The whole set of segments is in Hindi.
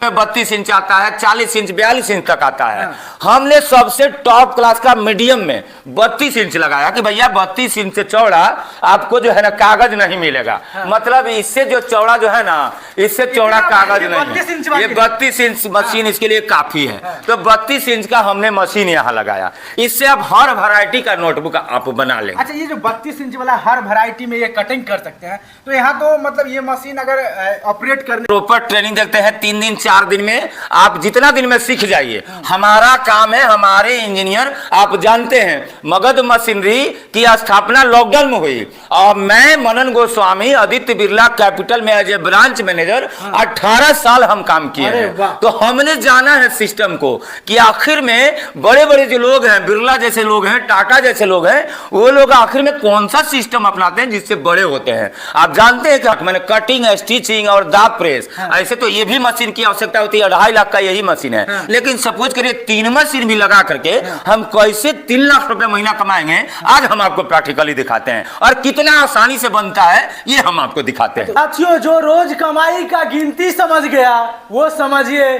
32 इंच आता है, 40 इंच 42 इंच तक आता है। हमने सबसे टॉप क्लास का मीडियम में 32 इंच लगाया कि भैया 32 इंच से चौड़ा आपको जो है ना कागज नहीं मिलेगा। मतलब इससे जो चौड़ा जो है ना, इससे चौड़ा कागज नहीं। ये 32 इंच मशीन इसके लिए काफी है। तो 32 इंच का हमने मशीन यहाँ लगाया। इससे आप हर वैरायटी का नोटबुक आप बना लेंगे। अच्छा, ये जो 32 इंच वाला हर वैरायटी में ये कटिंग कर सकते हैं, तो यहाँ तो मतलब ये मशीन अगर ऑपरेट करने प्रॉपर ट्रेनिंग देखते हैं 3 दिन 4 दिन में, आप जितना दिन में सीख जाइए। हमारा काम है, हमारे इंजीनियर आप जानते हैं मगध मशीनरी की स्थापना लॉकडाउन में हुई और मैं मनन गोस्वामी आदित्य बिरला कैपिटल में एज ए ब्रांच मैनेजर 18 साल हम काम किए हैं। तो हमने जाना है सिस्टम को कि आखिर में बड़े बड़े जो लोग हैं, बिरला जैसे लोग हैं, टाटा जैसे लोग हैं, वो लोग आखिर में कौन सा सिस्टम अपनाते हैं जिससे बड़े होते हैं। आप जानते हैं कि मैंने कटिंग, स्टिचिंग और दाब प्रेस, ऐसे तो ये भी मशीन की आवश्यकता होती है। 2.5 लाख का यही मशीन है। लेकिन सपोज करिए 3 मशीन भी लगा करके हम कैसे 3 लाख रुपए महीना कमाएंगे, आज हम आपको प्रैक्टिकली दिखाते हैं और कितना आसानी से बनता है ये हम आपको दिखाते हैं। साथियों, जो रोज कमाई का गिनती समझ गया वो समझिए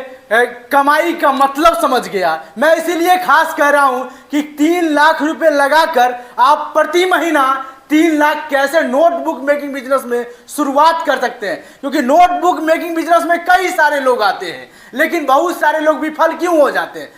कमाई का मतलब समझ गया। मैं इसीलिए खास कह रहा हूं कि 3 लाख रुपए लगाकर आप प्रति महीना 3 लाख कैसे नोटबुक मेकिंग बिजनेस में शुरुआत कर सकते हैं। क्योंकि नोटबुक मेकिंग बिजनेस में कई सारे लोग आते हैं, लेकिन बहुत सारे लोग विफल क्यों हो जाते हैं?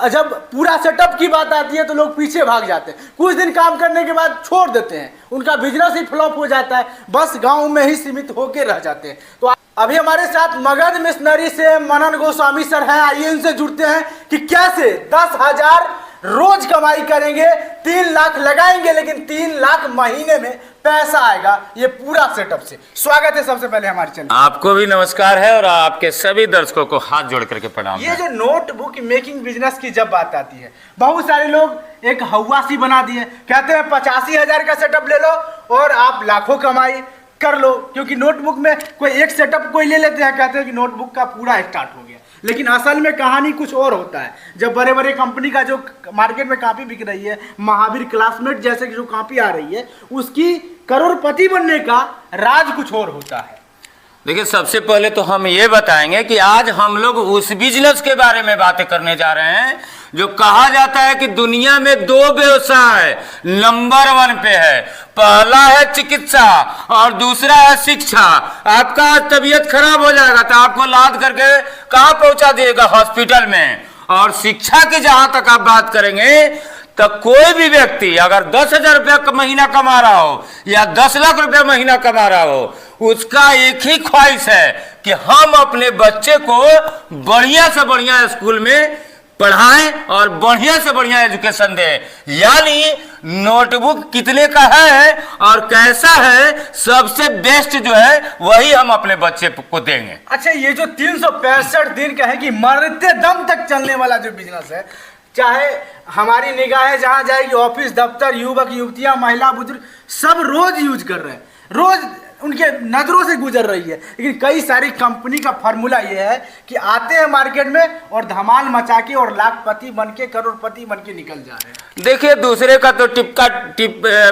जब पूरा सेटअप की बात आती है तो लोग पीछे भाग जाते हैं, कुछ दिन काम करने के बाद छोड़ देते हैं, उनका बिजनेस ही फ्लॉप हो जाता है, बस गांव में ही सीमित होकर रह जाते हैं। तो अभी हमारे साथ मगध मशीनरी से मनन गोस्वामी सर हैं। आइए इनसे जुड़ते हैं कि कैसे 10,000 रोज कमाई करेंगे, 3 लाख लगाएंगे, लेकिन 3 लाख महीने में पैसा आएगा, ये पूरा सेटअप से। स्वागत है सबसे पहले हमारे चैनल। आपको भी नमस्कार है और आपके सभी दर्शकों को हाथ जोड़ करके प्रणाम। ये जो नोटबुक मेकिंग बिजनेस की जब बात आती है, बहुत सारे लोग एक हवासी बना दिए, कहते हैं 85,000 का सेटअप ले लो और आप लाखों कमाई कर लो। क्योंकि नोटबुक में कोई एक सेटअप कोई ले लेते हैं, कहते हैं कि नोटबुक का पूरा स्टार्ट हो गया। लेकिन असल में कहानी कुछ और होता है। जब बड़े बड़े कंपनी का जो मार्केट में कॉपी बिक रही है, महावीर क्लासमेट जैसे की जो कॉपी आ रही है, उसकी करोड़पति बनने का राज कुछ और होता है। देखिए, सबसे पहले तो हम ये बताएंगे कि आज हम लोग उस बिजनेस के बारे में बातें करने जा रहे हैं जो कहा जाता है कि दुनिया में 2 व्यवसाय नंबर 1 पे है। पहला है चिकित्सा और दूसरा है शिक्षा। आपका तबीयत खराब हो जाएगा तो आपको लाद करके कहाँ पहुंचा देगा? हॉस्पिटल में। और शिक्षा की जहां तक आप बात करेंगे तो कोई भी व्यक्ति अगर 10,000 रुपया महीना कमा रहा हो या 10 लाख रुपया महीना कमा रहा हो, उसका एक ही ख्वाहिश है कि हम अपने बच्चे को बढ़िया से बढ़िया स्कूल में पढ़ाएं और बढ़िया से बढ़िया एजुकेशन दें। यानी नोटबुक कितने का है और कैसा है, सबसे बेस्ट जो है वही हम अपने बच्चे को देंगे। अच्छा, ये जो 365 दिन का है कि मरते दम तक चलने वाला जो बिजनेस है, चाहे हमारी निगाहें जहां जाएगी, ऑफिस, दफ्तर, युवक युवतियां, महिला, बुजुर्ग सब रोज यूज कर रहे हैं, रोज उनके नजरों से गुजर रही है। लेकिन कई सारी कंपनी का फार्मूला ये है कि आते हैं मार्केट में और धमाल मचा के और लाखपति बन के, करोड़पति बन के निकल जा रहे हैं। देखिए, दूसरे का तो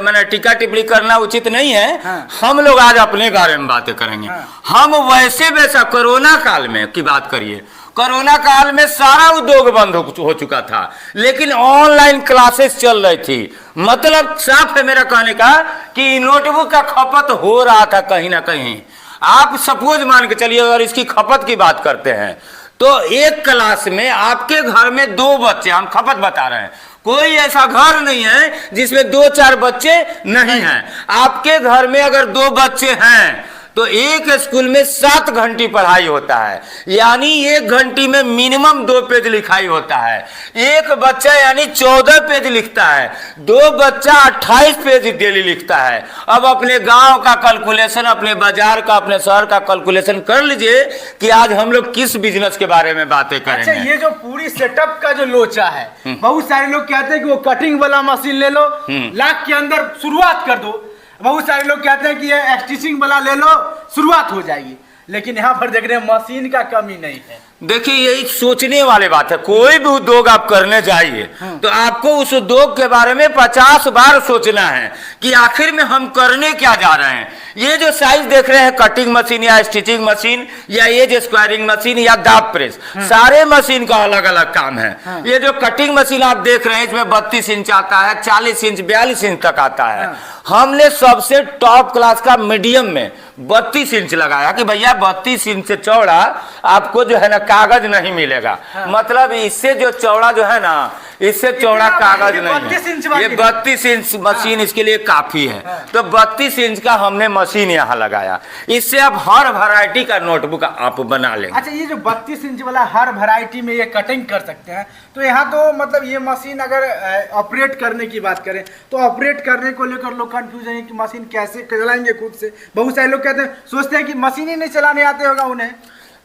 मैंने टीका टिप्पणी करना उचित नहीं है। हम लोग आज अपने बारे में बातें करेंगे। हम वैसा कोरोना काल में की बात करिए, कोरोना काल में सारा उद्योग बंद हो चुका था, लेकिन ऑनलाइन क्लासेस चल रही थी। मतलब साफ है मेरा कहने का कि नोटबुक का खपत हो रहा था कहीं ना कहीं। आप सपोज मान के चलिए, अगर इसकी खपत की बात करते हैं तो एक क्लास में आपके घर में 2 बच्चे, हम खपत बता रहे हैं, कोई ऐसा घर नहीं है जिसमें 2-4 बच्चे नहीं हैं। आपके घर में अगर 2 बच्चे हैं तो एक स्कूल में 7 घंटी पढ़ाई होता है, यानी 1 घंटी में मिनिमम 2 पेज लिखाई होता है। एक बच्चा यानी 14 पेज लिखता है, 2 बच्चा 28 पेज डेली लिखता है। अब अपने गांव का कैलकुलेशन, अपने बाजार का, अपने शहर का कैलकुलेशन कर लीजिए कि आज हम लोग किस बिजनेस के बारे में बातें करेंगे। अच्छा, ये जो पूरी सेटअप का जो लोचा है, बहुत सारे लोग कहते हैं कि वो कटिंग वाला मशीन ले लो, लाख के अंदर शुरुआत कर दो। बहुत सारे लोग कहते हैं कि ये स्टिचिंग वाला ले लो, शुरुआत हो जाएगी। लेकिन यहाँ पर देख रहे हैं मशीन का कमी नहीं है। देखिए यही सोचने वाली बात है। कोई भी उद्योग आप करने जाइए तो आपको उस उद्योग के बारे में 50 बार सोचना है कि आखिर में हम करने क्या जा रहे हैं। ये जो साइज देख रहे हैं, कटिंग मशीन या स्टिचिंग मशीन या ये जो स्क्वायरिंग मशीन या दाब प्रेस, सारे मशीन का अलग अलग काम है। ये जो कटिंग मशीन आप देख रहे हैं इसमें 32 इंच आता है, 40 इंच 42 इंच तक आता है। हमने सबसे टॉप क्लास का मीडियम में 32 इंच लगाया कि भैया 32 इंच से चौड़ा आपको जो है ना कागज नहीं मिलेगा। मतलब इससे जो चौड़ा जो है ना, इससे चौड़ा कागज नहीं है। ये 32 इंच मशीन इसके लिए काफी है। तो 32 इंच का हमने मशीन यहाँ लगाया। इससे आप हर वैरायटी का नोटबुक आप बना लेंगे। अच्छा, ये जो 32 इंच वाला हर वैरायटी में ये कटिंग कर सकते हैं, तो यहाँ तो मतलब ये मशीन अगर ऑपरेट करने की बात करें तो ऑपरेट करने को लेकर लोग कंफ्यूज हैं कि मशीन कैसे चलाएंगे खुद से। बहुत सारे लोग कहते हैं, सोचते हैं कि मशीन ही नहीं चलाने आते होगा उन्हें।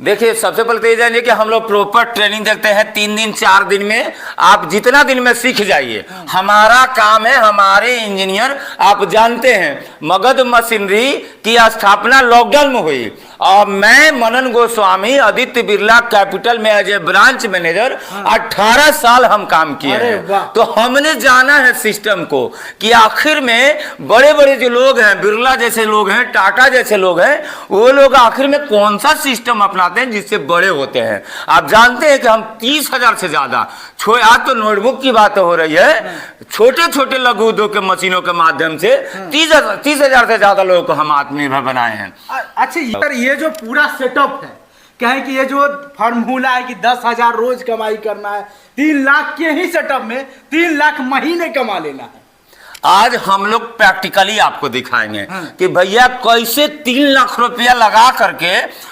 देखिए सबसे पहले तो ये जानिए कि हम लोग प्रॉपर ट्रेनिंग देते हैं। 3 दिन 4 दिन में आप जितना दिन में सीख जाइए। हमारा काम है, हमारे इंजीनियर आप जानते हैं मगध मशीनरी की स्थापना लॉकडाउन में हुई और मैं मनन गोस्वामी आदित्य बिरला कैपिटल में एज ए ब्रांच मैनेजर 18 साल हम काम किए हैं। तो हमने जाना है सिस्टम को कि आखिर में बड़े बड़े जो लोग हैं, बिरला जैसे लोग हैं, टाटा जैसे लोग हैं, वो लोग आखिर में कौन सा सिस्टम अपनाते हैं जिससे बड़े होते हैं। आप जानते हैं कि हम 30,000 से ज्यादा, आज तो नोटबुक की बात हो रही है, छोटे छोटे लघु उद्योग के मशीनों के माध्यम से 30,000 से ज्यादा लोगों को हम आत्मनिर्भर बनाए हैं। अच्छा, ये जो पूरा सेटअप है, कहें कि ये जो फार्मूला है कि 10,000 रोज कमाई करना है, 3 लाख के ही सेटअप में 3 लाख महीने कमा लेना है। आज हम लोग प्रैक्टिकली आपको दिखाएंगे कि भैया कैसे 3 लाख रुपया लगा करके,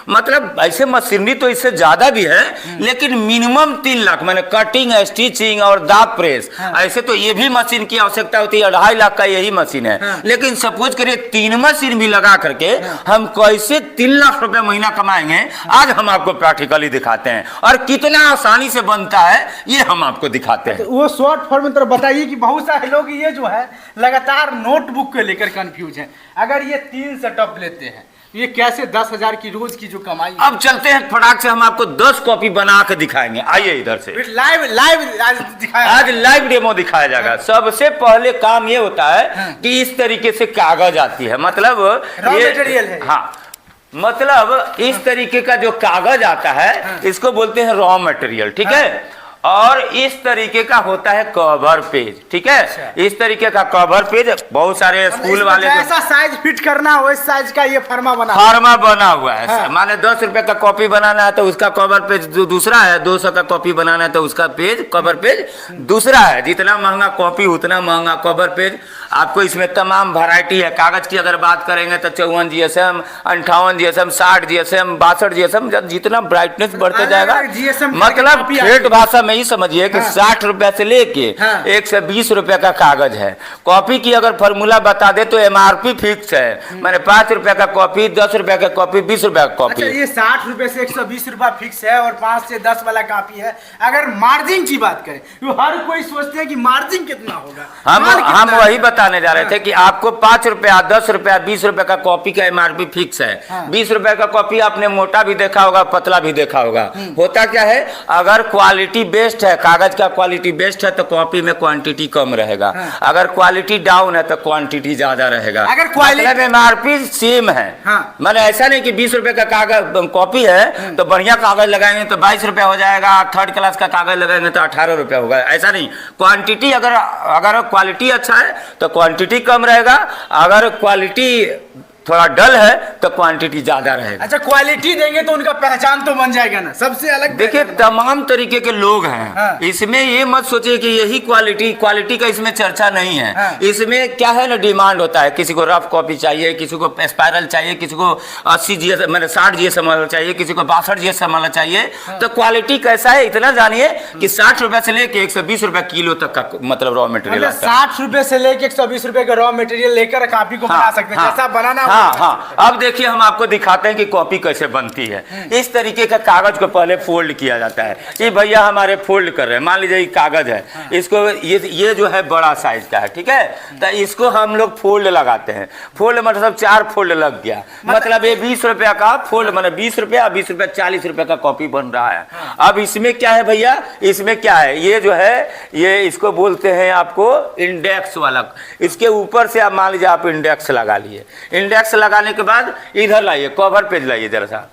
मतलब ऐसे मशीनरी तो इससे ज्यादा भी है लेकिन मिनिमम 3 लाख, मैंने कटिंग स्टिचिंग और दाब प्रेस, ऐसे तो ये भी मशीन की आवश्यकता होती है, 2.5 लाख का यही मशीन है। लेकिन सपोज करिए 3 मशीन भी लगा करके हम कैसे 3 लाख रुपया महीना कमाएंगे, आज हम आपको प्रैक्टिकली दिखाते हैं और कितना आसानी से बनता है ये हम आपको दिखाते हैं। वो शॉर्ट फॉर्म में तो बताइए कि बहुत सारे लोग ये जो है लगातार नोटबुक को लेकर कंफ्यूज हैं। अगर ये 3 सेटअप लेते हैं ये कैसे 10,000 की रोज की जो कमाई। अब चलते हैं फटाक से, हम आपको 10 कॉपी बना के दिखाएंगे। आइए इधर से लाइव आज लाइव डेमो दिखाया जाएगा। सबसे पहले काम ये होता है कि इस तरीके से कागज आती है, मतलब रॉ मटेरियल है। हाँ, मतलब इस तरीके का जो कागज आता है इसको बोलते हैं रॉ मटेरियल, ठीक है। और इस तरीके का होता है कवर पेज, ठीक है। अच्छा। इस तरीके का कवर पेज बहुत सारे स्कूल वाले ऐसा साइज फिट करना हो, इस साइज का ये फर्मा बना हुआ है। माने 10 रुपए का कॉपी बनाना है तो उसका कवर पेज दूसरा है, 200 का कॉपी बनाना है तो उसका पेज कवर पेज दूसरा है। जितना महंगा कॉपी उतना महंगा कवर पेज। आपको इसमें तमाम वैरायटी है। कागज की अगर बात करेंगे तो 54 GSM, 58 GSM, 60 GSM, 62 GSM, जितना ब्राइटनेस बढ़ते जाएगा, मतलब ठेठ भाषा में ही समझिए कि 60 रुपए से लेके 120 रुपए का कागज है। कॉपी की अगर फॉर्मूला बता दे तो MRP फिक्स है, मैंने 5 रुपए का कॉपी, 10 रुपए का कॉपी, 20 रुपए का कॉपी। अच्छा, ये 60 रुपए से 120 रुपए फिक्स है और 5 से 10 वाला कॉपी है। अगर मार्जिन की बात करें तो हर कोई सोचते हैं कि मार्जिन कितना होगा। हम वही बताने जा रहे थे कि आपको 5 रुपया, 10 रुपया, 20 रुपए का कॉपी का MRP फिक्स है। 20 रुपए का कॉपी आपने मोटा भी देखा होगा, पतला भी देखा होगा। होता क्या है, अगर क्वालिटी बेस्ट है, कागज का क्वालिटी बेस्ट है तो कॉपी में क्वांटिटी कम रहेगा। अगर क्वालिटी डाउन है तो क्वांटिटी ज्यादा रहेगा। अगर क्वालिटी MRP सेम है, मैंने ऐसा नहीं कि 20 रुपए का कागज कॉपी है तो बढ़िया कागज लगाएंगे तो 22 रुपया हो जाएगा, 3rd क्लास का कागज लगाएंगे तो 18 रुपया होगा, ऐसा नहीं। क्वांटिटी अगर क्वालिटी अच्छा है तो क्वांटिटी कम रहेगा, अगर क्वालिटी थोड़ा डल है तो क्वांटिटी ज्यादा रहेगा। अच्छा, क्वालिटी देंगे तो उनका पहचान तो बन जाएगा ना, सबसे अलग। देखिए तमाम तरीके के लोग हैं। इसमें ये मत सोचिए कि यही क्वालिटी का इसमें चर्चा नहीं है। इसमें क्या है ना, डिमांड होता है। किसी को रफ कॉपी चाहिए, किसी को स्पाइरल चाहिए, किसी को 80 GSM, मैंने 60 GSM वाला चाहिए, किसी को 62 GSM वाला चाहिए। तो क्वालिटी कैसा है इतना जानिए कि 60 रुपए से लेके 120 रुपए किलो तक का मतलब रॉ मटेरियल आता है। 60 रुपए से लेके 120 रुपए का रॉ मटेरियल लेकर कॉपी को बना सकते हैं, जैसा बनाना हाँ हाँ, अब देखिए हम आपको दिखाते हैं कि कॉपी कैसे बनती है। इस तरीके का कागज को पहले फोल्ड किया जाता है। ये भैया हमारे फोल्ड कर रहे हैं, मान लीजिए ये कागज है, इसको ये जो है बड़ा साइज का है, ठीक है, तो इसको हम लोग फोल्ड लगाते हैं। फोल्ड मतलब 4 फोल्ड लग गया, मतलब ये 20 रुपया का फोल्ड, मतलब 20 रुपया 20 रुपया 40 रुपया का कॉपी बन रहा है। अब इसमें क्या है भैया, इसमें क्या है, ये जो है ये इसको बोलते हैं आपको इंडेक्स वाला। इसके ऊपर से आप मान लीजिए आप इंडेक्स लगा लिए, इंडेक्स लगाने के बाद इधर लाइए, कवर पेज लाइए जरा सा।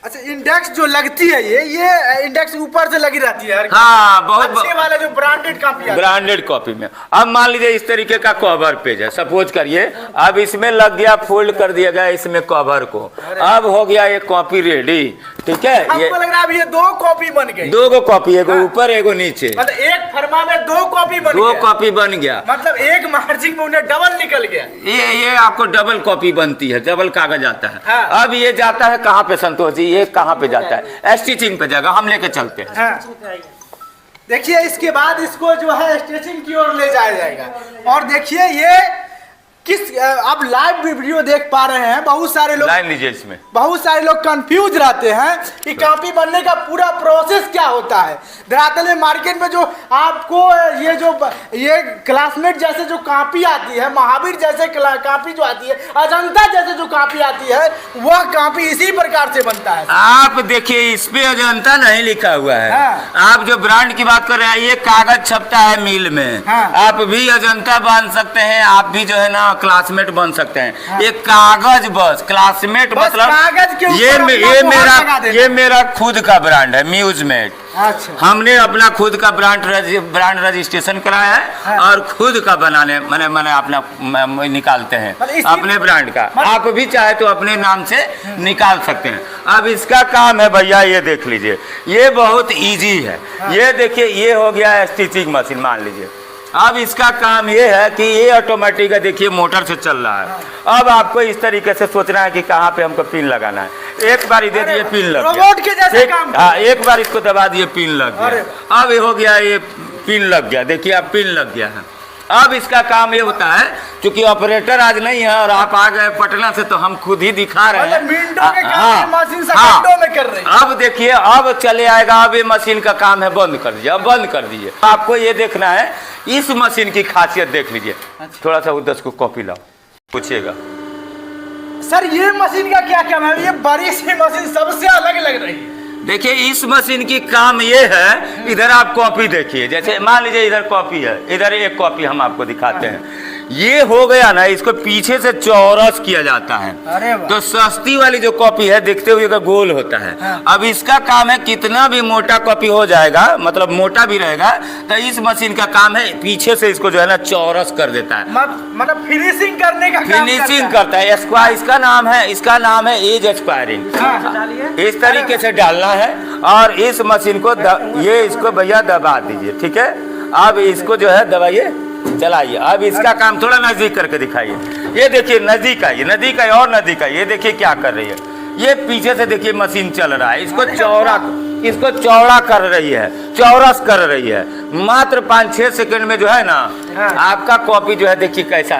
अच्छा, इंडेक्स जो लगती है ये इंडेक्स ऊपर से लगी रहती है। हाँ, बहुत अच्छे वाला जो ब्रांडेड कॉपी है, ब्रांडेड कॉपी में। अब मान लीजिए इस तरीके का कवर पेज है, सपोज करिए, अब इसमें लग गया, फोल्ड कर दिया गया इसमें कवर को, अब हो गया ये कॉपी रेडी, ठीक है। ये आपको लग रहा है अब ये 2 कॉपी बन गई, 2 कॉपी, एगो ऊपर एगो नीचे, मतलब एक फरमा में 2 कॉपी बन 2 गया। कॉपी बन गया, मतलब एक मार्जिन में उन्हें डबल निकल गया। ये आपको डबल कॉपी बनती है, डबल कागज आता है। हाँ। अब ये जाता है कहाँ पे संतोष जी, ये कहाँ पे जाता है, स्टिचिंग पे जाएगा, हम लेके चलते हैं। हाँ। देखिए इसके बाद इसको जो है स्टिचिंग की ओर ले जाया जाएगा। और देखिए ये किस आप लाइव वीडियो देख पा रहे हैं, बहुत सारे लोग लाइन लीजिए इसमें, बहुत सारे लोग कंफ्यूज रहते हैं कि कॉपी बनने का पूरा प्रोसेस क्या होता है। दरअसल में मार्केट में जो आपको ये क्लासमेट जैसे जो कॉपी आती है, महावीर जैसे कॉपी जो आती है, अजंता जैसे जो कॉपी आती है, वह कॉपी इसी प्रकार से बनता है। आप देखिए इस पे अजंता नहीं लिखा हुआ है। हाँ। आप जो ब्रांड की बात कर रहे हैं, ये कागज छपता है मिल में। हाँ। आप भी अजंता बन सकते हैं, आप भी जो है ना क्लासमेट बन सकते हैं। हाँ। ये कागज बस क्लासमेट बस मतलब कागज के ऊपर अपना मुहर लगा देना। ये मेरा खुद का ब्रांड है, म्यूजमेट। अच्छा, हमने अपना खुद का ब्रांड रजिस्ट्रेशन कराया है। हाँ। और खुद का बनाने मैंने अपना निकालते हैं मतलब अपने ब्रांड का। आप भी चाहे तो अपने नाम से निकाल सकते हैं। अब इसका काम है भैया, ये देख लीजिए, ये बहुत इजी है। ये देखिए, ये हो गया स्टिचिंग मशीन मान लीजिए। अब इसका काम ये है कि ये ऑटोमेटिक है, देखिए मोटर से चल रहा है। अब आपको इस तरीके से सोचना है कि कहाँ पे हमको पिन लगाना है। एक बार दे दिए, पिन लग गया, रोबोट के जैसे काम। हाँ, एक बार इसको दबा दिए, पिन लग गया। अब ये हो गया, ये पिन लग गया, देखिए अब पिन लग गया है। अब इसका काम ये होता है, क्योंकि ऑपरेटर आज नहीं है और आप आ गए पटना से, तो हम खुद ही दिखा रहे हैं। मिनटों के काम मशीन सेकंडों में कर रही है। अब देखिए, अब चले आएगा, अब ये मशीन का काम है, बंद कर दीजिए, अब बंद कर दीजिए। आपको ये देखना है, इस मशीन की खासियत देख लीजिए। थोड़ा सा उधर को कॉपी लाओ, पूछिएगा सर ये मशीन का क्या काम है? ये बड़ी सी मशीन सबसे अलग लग रही है। देखिए, इस मशीन की काम ये है, इधर आप कॉपी देखिए, जैसे मान लीजिए इधर कॉपी है, इधर एक कॉपी हम आपको दिखाते हैं। ये हो गया ना, इसको पीछे से चौरस किया जाता है। अरे वाह। तो सस्ती वाली जो कॉपी है, देखते हुए का गोल होता है। हाँ। अब इसका काम है, कितना भी मोटा कॉपी हो जाएगा, मतलब मोटा भी रहेगा, तो इस मशीन का काम है पीछे से इसको जो है ना चौरस कर देता है, मतलब फिनिशिंग करने का काम फिनिशिंग करता है। स्क्वायर इसका नाम है एज एक्सपायरिंग। इस तरीके से डालना है और इस मशीन को ये इसको भैया दबा दीजिए, ठीक है। अब इसको जो है दबाइए, चलाइए। अब इसका काम थोड़ा नजदीक करके दिखाइए। ये देखिए, नजदीक आइए, नजदीक आइए और नजदीक आइए। ये देखिए क्या कर रही है, ये पीछे से देखिए मशीन चल रहा है, इसको चौड़ा कर रही है, चौरस कर रही है। मात्र 5-6 सेकंड में जो है ना, आपका कॉपी जो है देखिए कैसा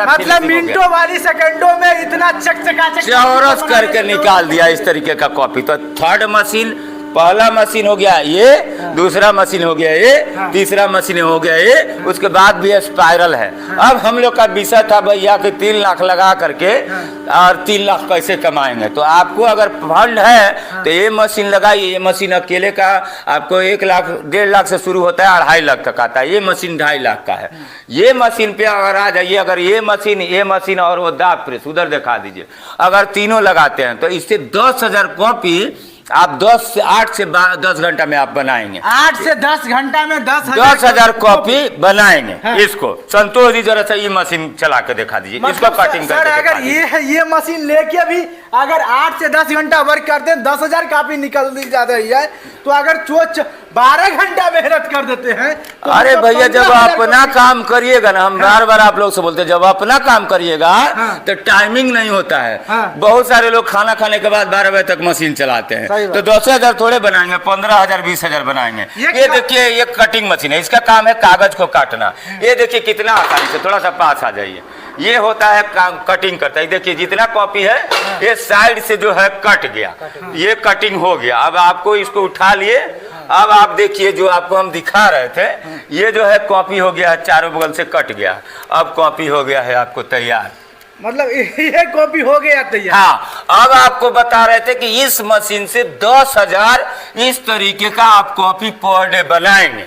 मतलब मिनटों वाली सेकंडों में इतना चकचकाचक चौरस करके निकाल दिया इस तरीके का कॉपी। तो थर्ड मशीन, पहला मशीन हो गया ये, दूसरा मशीन हो गया ये, तीसरा मशीन हो गया ये, उसके बाद भी स्पाइरल है। अब हम लोग का विषय था भैया कि 3 लाख लगा करके और 3 लाख कैसे कमाएंगे। तो आपको अगर फंड है तो ये मशीन लगाइए। ये मशीन अकेले का आपको 1 लाख 1.5 लाख से शुरू होता है, 2.5 लाख तक आता है। ये मशीन 2.5 लाख का है। ये मशीन पे अगर आ जाइए, अगर ये मशीन और वो दाब प्रेस उधर दिखा दीजिए, अगर तीनों लगाते हैं तो इससे 10,000 कॉपी आप 8 से 10 घंटा में आप बनाएंगे। 8 से 10 घंटा में 10,000 कॉपी बनाएंगे। हाँ। इसको संतोष जी जरा सा ये मशीन चला के दिखा दीजिए, इसको कटिंग करके। अगर ये मशीन लेके भी अगर 8 से 10 घंटा वर्क करते हैं, 10,000 कॉपी निकल दी जा रही है। तो अगर 12 घंटा मेहनत कर देते हैं तो अरे भैया, जब अपना काम करिएगा ना, हम बार बार आप लोग से बोलते हैं, जब अपना काम करिएगा तो टाइमिंग नहीं होता है। बहुत सारे लोग खाना खाने के बाद 12 बजे तक मशीन चलाते हैं, तो 10,000 थोड़े बनाएंगे, 15,000 20,000 बनाएंगे। ये देखिए, ये कटिंग मशीन है, इसका काम है कागज को काटना। ये देखिए कितना आसानी से, थोड़ा सा पास आ जाइए, ये होता है कटिंग करता है। देखिए जितना कॉपी है ये साइड से जो है कट गया, ये कटिंग हो गया। अब आपको इसको उठा लिए, अब आप देखिए जो आपको हम दिखा रहे थे, ये जो है कॉपी हो गया है, चारों बगल से कट गया। अब कॉपी हो गया है आपको तैयार, मतलब ये कॉपी हो गया तैयार। हाँ, अब आपको बता रहे थे कि इस मशीन से 10,000 इस तरीके का आप कॉपी पर डे बनाएंगे।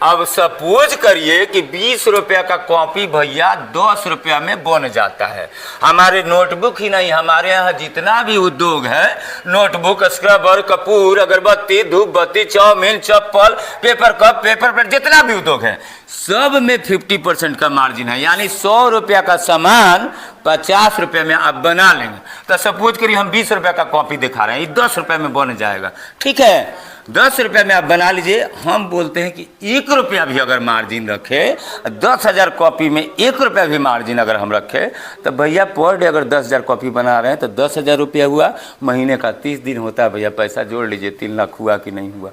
अब सपोज करिए कि 20 रुपया का कॉपी भैया 10 रुपया में बन जाता है। हमारे नोटबुक ही नहीं, हमारे यहाँ जितना भी उद्योग है, नोटबुक, स्क्रबर, कपूर, अगरबत्ती, धूप बत्ती, चाउमीन, चप्पल, पेपर कप, पेपर प्लेट, जितना भी उद्योग है सब में 50% का मार्जिन है। यानी 100 रुपया का सामान 50 रुपये में आप बना लेंगे। तो सपोज करिए हम 20 रुपये का कॉपी दिखा रहे हैं, ये 10 रुपये में बन जाएगा। ठीक है, 10 रुपये में आप बना लीजिए। हम बोलते हैं कि 1 रुपया भी अगर मार्जिन रखे, 10,000 कॉपी में 1 रुपया भी मार्जिन अगर हम रखे, तो भैया पर डे अगर 10,000 कॉपी बना रहे हैं तो 10,000 रुपया हुआ, महीने का 30 दिन होता है भैया, पैसा जोड़ लीजिए, 3 लाख हुआ कि नहीं हुआ।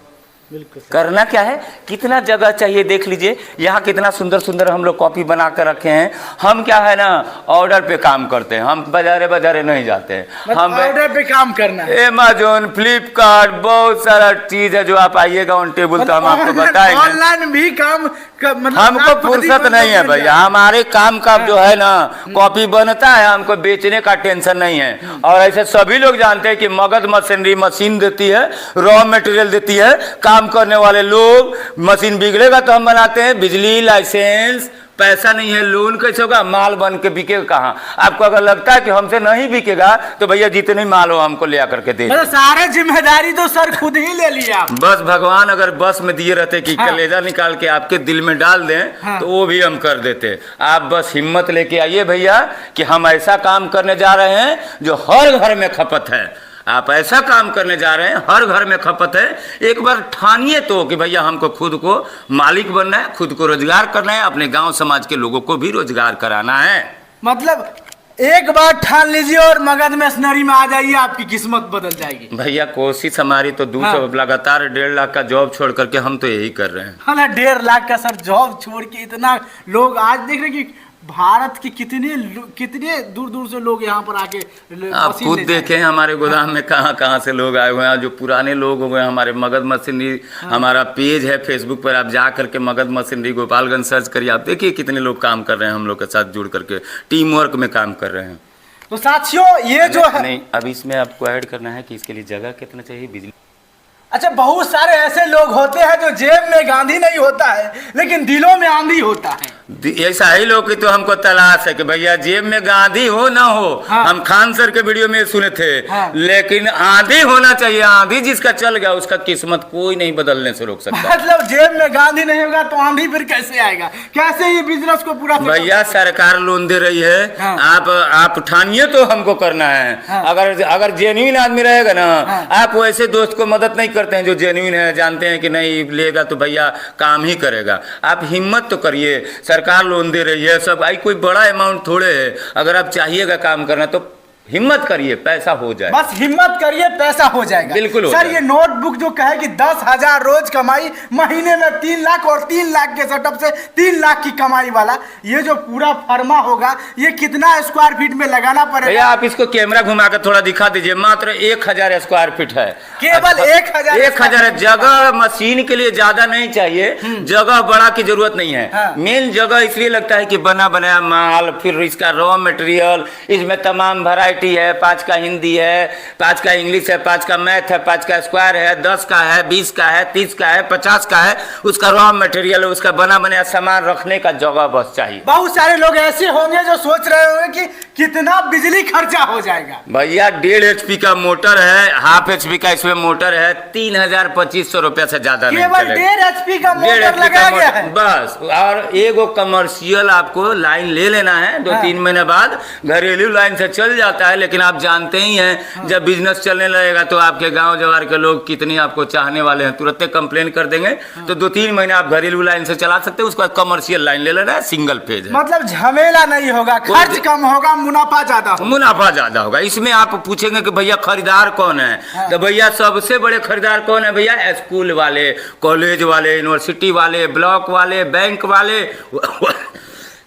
बिल्कुल। करना क्या है, कितना जगह चाहिए देख लीजिए, यहाँ कितना सुंदर सुंदर हम लोग कॉपी बना कर रखे हैं। हम क्या है ना, ऑर्डर पे काम करते हैं, हम बाजारे नहीं जाते हैं, हम ऑर्डर पे काम करना है। Amazon, फ्लिपकार्ट, बहुत सारा चीज है जो आप आइएगा ऑन टेबल तो हम आपको बताएंगे। ऑनलाइन भी काम मतलब हमको फुर्सत नहीं है भैया, हमारे काम का जो है ना कॉपी बनता है, हमको बेचने का टेंशन नहीं है। और ऐसे सभी लोग जानते हैं कि मगध मशीनरी मशीन देती है, रॉ मटेरियल देती है, काम करने वाले लोग, मशीन बिगड़ेगा तो हम बनाते हैं, बिजली लाइसेंस, पैसा नहीं है, लोन कैसे होगा, माल बन के बिकेगा कहाँ। आपको अगर लगता है कि हमसे नहीं बिकेगा तो भैया जितने माल हो हमको ले आकर के दे, सारे जिम्मेदारी तो सर खुद ही ले लिया। बस भगवान अगर बस में दिए रहते कि कलेजा निकाल के आपके दिल में डाल दें तो वो भी हम कर देते। आप बस हिम्मत लेके आइए भैया कि हम ऐसा काम करने जा रहे हैं जो हर घर में खपत है। आप ऐसा काम करने जा रहे हैं, हर घर में खपत है। एक बार ठानिए तो कि भैया हमको खुद को मालिक बनना है, खुद को रोजगार करना है, अपने गांव समाज के लोगों को भी रोजगार कराना है। मतलब एक बार ठान लीजिए और मगध मशीनरी में आ जाइए, आपकी किस्मत बदल जाएगी। भैया कोशिश हमारी तो लगातार 1.5 लाख का जॉब छोड़ करके हम तो यही कर रहे हैं। हाँ ना, 1.5 लाख का सर जॉब छोड़ के इतना लोग आज देख रहे कि भारत के कितने दूर दूर से लोग यहाँ पर आके आप खुद देखें हमारे गोदाम में कहाँ से लोग आए हुए हैं। जो पुराने लोग हो गए, हमारे मगध मशीनरी हमारा पेज है फेसबुक पर, आप जा करके मगध मशीनरी गोपालगंज सर्च करिए, आप देखिए कितने लोग काम कर रहे हैं, हम लोग के साथ जुड़ करके टीम वर्क में काम कर रहे हैं। तो साथियों ये जो है नहीं, अब इसमें आपको ऐड करना है कि इसके लिए जगह कितना चाहिए, बिजली। अच्छा, बहुत सारे ऐसे लोग होते हैं जो जेब में गांधी नहीं होता है लेकिन दिलों में आंधी होता है। ऐसा ही लोग की तो हमको तलाश है कि भैया जेब में गांधी हो ना हो। हम खान सर के वीडियो में सुने थे, लेकिन आंधी होना चाहिए। आंधी जिसका चल गया उसका किस्मत कोई नहीं बदलने से रोक सकता। मतलब जेब में गांधी नहीं होगा तो आंधी फिर कैसे आएगा, कैसे ये बिजनेस को पूरा। भैया सरकार लोन दे रही है, आप ठानिए तो हमको करना है। अगर जेन्युइन आदमी रहेगा ना, आप वैसे दोस्त को मदद नहीं करते हैं जो जेन्युइन है, जानते हैं कि नहीं लेगा तो भैया काम ही करेगा। आप हिम्मत तो करिए, सरकार लोन दे रही है सब, आई कोई बड़ा अमाउंट थोड़े है। अगर आप चाहिएगा काम करना तो हिम्मत करिए, पैसा हो जाए। बस हिम्मत करिए, पैसा हो जाएगा। बिल्कुल सर ये नोटबुक जो कहे कि 10,000 रोज कमाई, महीने में 3 लाख और 3 लाख के सेटअप से 3 लाख की कमाई वाला, ये जो पूरा फर्मा होगा ये कितना स्क्वायर फीट में लगाना पड़ेगा? भैया आप इसको कैमरा घुमा कर थोड़ा दिखा दीजिए। मात्र 1,000 स्क्वायर फीट है, केवल 1,000 जगह मशीन के लिए ज्यादा नहीं चाहिए, जगह बड़ा की जरूरत नहीं है। मेन जगह इसलिए लगता है कि बना बनाया माल, फिर इसका रॉ मटेरियल, इसमें तमाम वैरायटी है। 5 का हिंदी है, 5 का इंग्लिश है, 5 का मैथ है, 5 का स्क्वायर है, 10 का है, 20 का है, 30 का है, 50 का है। उसका रॉ मटेरियल है, उसका बना बनाया सामान रखने का जगह बस चाहिए। बहुत सारे लोग ऐसे होंगे जो सोच रहे होंगे कि कितना बिजली खर्चा हो जाएगा। भैया 1.5 HP का मोटर है, हाफ HP का इसमें मोटर है, 3,250 रुपया से ज्यादा नहीं केवल 1.5 HP का मोटर लगाया गया है बस। और एगो कमर्शियल आपको लाइन ले लेना है, 2-3 महीने बाद घरेलू लाइन से चल जाता है। लेकिन आप जानते ही हैं जब बिजनेस चलने लगेगा तो आपके गांव जवार के लोग कितने आपको चाहने वाले हैं, तुरंत कंप्लेन कर देंगे। तो 2-3 महीने आप घरेलू लाइन से चला सकते हैं, उसका कमर्शियल लाइन ले लेना है, सिंगल फेज है। मतलब झमेला नहीं होगा, खर्च कम होगा, मुनाफा ज्यादा होगा। इसमें आप पूछेंगे कि भैया खरीदार कौन है, तो भैया सबसे बड़े खरीदार कौन है भैया? स्कूल वाले, कॉलेज वाले, यूनिवर्सिटी वाले, ब्लॉक वाले, बैंक वाले,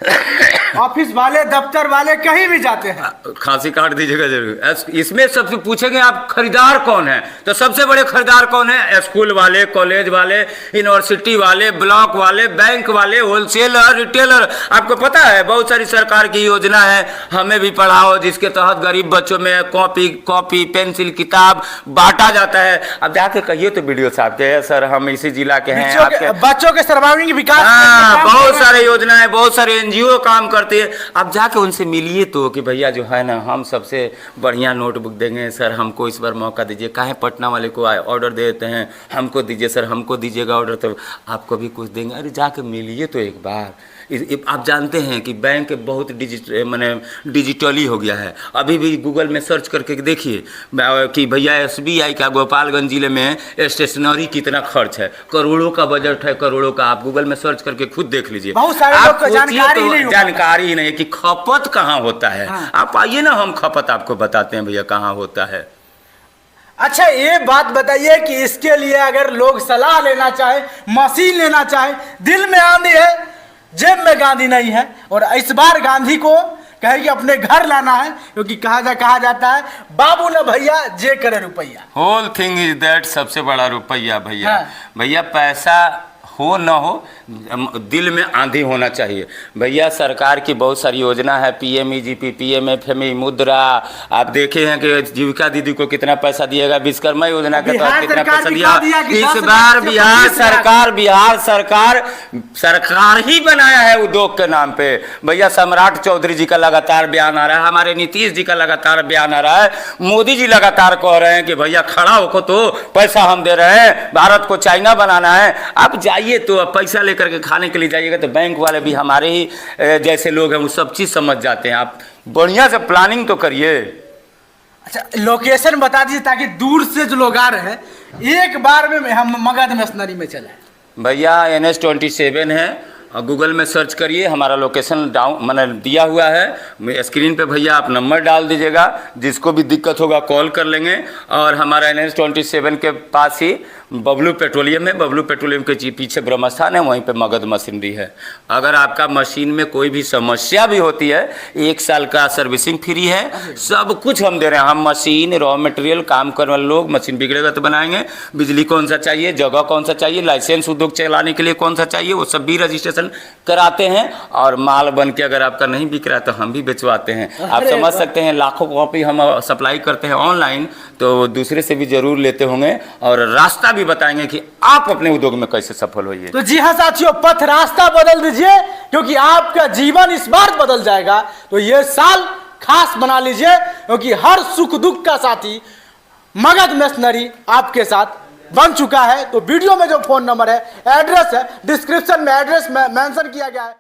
ऑफिस वाले, दफ्तर वाले, कहीं भी जाते हैं। खांसी काट दीजिएगा जरूर। इसमें सबसे पूछेंगे आप खरीदार कौन है, तो सबसे बड़े खरीदार कौन है? स्कूल वाले, कॉलेज वाले, यूनिवर्सिटी वाले, ब्लॉक वाले, बैंक वाले, होलसेलर, रिटेलर। आपको पता है बहुत सारी सरकार की योजना है, हमें भी पढ़ाओ, जिसके तहत गरीब बच्चों में कॉपी पेंसिल किताब बांटा जाता है। अब जाके कहिए तो वीडियो साहब के, सर हम इसी जिला के हैं, बच्चों के सर्वांगीण विकास, बहुत सारे योजना है, बहुत सारे एनजीओ काम करते हैं। अब जाके उनसे मिलिए तो कि भैया जो है ना, हम सबसे बढ़िया नोटबुक देंगे सर, हमको इस बार मौका दीजिए। काहे पटना वाले को आर्डर दे देते हैं, हमको दीजिए सर, हमको दीजिएगा ऑर्डर तो आपको भी कुछ देंगे। अरे जाके मिलिए तो एक बार। आप जानते हैं कि बैंक बहुत डिजिटली हो गया है। अभी भी गूगल में सर्च करके देखिए कि भैया SBI का गोपालगंज जिले में स्टेशनरी कितना खर्च है, करोड़ों का बजट है, करोड़ों का। आप गूगल में सर्च करके खुद देख लीजिए। बहुत सारे लोग को जानकारी ही नहीं है कि खपत कहाँ होता है। हाँ। आप आइए ना, हम खपत आपको बताते हैं भैया कहाँ होता है। अच्छा, ये बात बताइए कि इसके लिए अगर लोग सलाह लेना चाहे, मशीन लेना चाहे, दिल में आंधी है, जेब में गांधी नहीं है, और इस बार गांधी को कहे कि अपने घर लाना है, क्योंकि कहा जाता है बाबू न भैया जे करे रुपया। होल थिंग इज दैट, सबसे बड़ा रुपया भैया। हाँ। भैया पैसा हो न हो, दिल में आंधी होना चाहिए भैया। सरकार की बहुत सारी योजना है, PMEGP, PMFME, मुद्रा। आप देखे हैं कि जीविका दीदी को कितना पैसा दिएगा, विश्वकर्मा योजना के तहत कितना पैसा दिया। इस बार बिहार सरकार ही बनाया है उद्योग के नाम पे। भैया सम्राट चौधरी जी का लगातार बयान आ रहा है, हमारे नीतीश जी का लगातार बयान आ रहा है, मोदी जी लगातार कह रहे हैं कि भैया खड़ा होको तो पैसा हम दे रहे हैं, भारत को चाइना बनाना है। आप जाइए तो अब पैसा लेकर के खाने के लिए जाइएगा तो बैंक वाले भी हमारे ही जैसे लोग हैं, वो सब चीज़ समझ जाते हैं। आप बढ़िया से प्लानिंग तो करिए। अच्छा, लोकेशन बता दीजिए ताकि दूर से जो लोग आ रहे हैं एक बार में हम मगध मशीनरी में चले। भैया NH27 है, गूगल में सर्च करिए, हमारा लोकेशन दिया हुआ है स्क्रीन पे। भैया आप नंबर डाल दीजिएगा, जिसको भी दिक्कत होगा कॉल कर लेंगे। और हमारा NH27 के पास ही बबलू पेट्रोलियम है, बबलू पेट्रोलियम के पीछे ब्रह्मस्थान है, वहीं पे मगध मशीनरी है। अगर आपका मशीन में कोई भी समस्या भी होती है, 1 साल का सर्विसिंग फ्री है, सब कुछ हम दे रहे हैं। हम मशीन, रॉ मटेरियल, काम करने वाले लोग, मशीन बिगड़ेगा तो बनाएंगे, बिजली कौन सा चाहिए, जगह कौन सा चाहिए, लाइसेंस उद्योग चलाने के लिए कौन सा चाहिए, वो सब भी रजिस्ट्रेशन कराते हैं। और माल बन के अगर आपका नहीं बिक रहा तो हम भी बेचवाते हैं। आप समझ सकते हैं, लाखों कॉपी हम सप्लाई करते हैं ऑनलाइन, तो दूसरे से भी जरूर लेते होंगे। और रास्ता भी बताएंगे कि आप अपने उद्योग में कैसे सफल होइए। तो जी हाँ साथियों, पथ रास्ता बदल दीजिए, क्योंकि आपका जीवन इस बार बदल जाएगा। तो ये साल खास बना लीजिए, क्योंकि हर सुख दुख का साथी मगध मशीनरी आपके साथ बन चुका है। तो वीडियो में जो फोन नंबर है, एड्रेस है, डिस्क्रिप्शन में एड्रेस में मेंशन किया गया है।